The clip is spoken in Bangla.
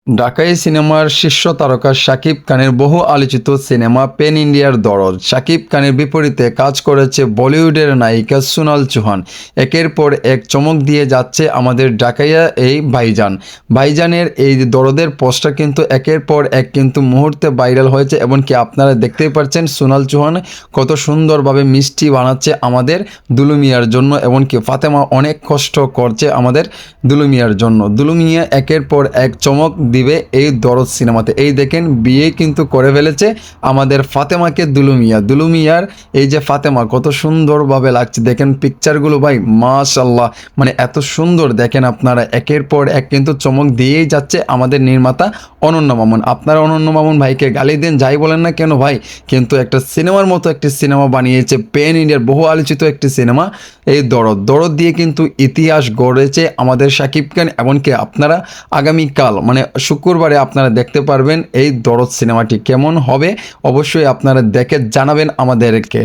ঢাকাই সিনেমার শীর্ষ তারকা শাকিব খানের বহু আলোচিত সিনেমা পেন ইন্ডিয়ার দরদ। শাকিব খানের বিপরীতে কাজ করেছে বলিউডের নায়িকা সোনাল চৌহান। একের পর এক চমক দিয়ে যাচ্ছে আমাদের ঢাকাইয়া এই ভাইজান। ভাইজানের এই দরদের পোস্টার কিন্তু একের পর এক কিন্তু মুহূর্তে ভাইরাল হয়েছে, এমনকি আপনারা দেখতেই পাচ্ছেন সোনাল চৌহান কত সুন্দরভাবে মিষ্টি বানাচ্ছে আমাদের দুলু মিয়ার জন্য, এমনকি ফাতেমা অনেক কষ্ট করছে আমাদের দুলু মিয়ার জন্য। দুলু মিয়া একের পর এক চমক দিবে এই দরদ সিনেমাতে। এই দেখেন বিয়ে কিন্তু করে ফেলেছে আমাদের ফাতেমাকে দুলু মিয়া। দুলু মিয়ার এই যে ফাতেমা কত সুন্দরভাবে লাগছে দেখেন পিকচারগুলো ভাই, মাশাল্লাহ। মানে এত সুন্দর দেখেন আপনারা, একের পর এক কিন্তু চমক দিয়েই যাচ্ছে আমাদের নির্মাতা অনন্য মামুন। আপনারা অনন্য মামুন ভাইকে গালি দেন যাই বলেন না কেন ভাই, কিন্তু একটা সিনেমার মতো একটি সিনেমা বানিয়েছে, পেন ইন্ডিয়ার বহু আলোচিত একটি সিনেমা এই দরদ। দরদ দিয়ে কিন্তু ইতিহাস গড়েছে আমাদের শাকিব খান। এমনকি আপনারা আগামীকাল মানে শুক্রবারে আপনারা দেখতে পারবেন এই দরদ সিনেমাটি কেমন হবে। অবশ্যই আপনারা দেখে জানাবেন আমাদেরকে।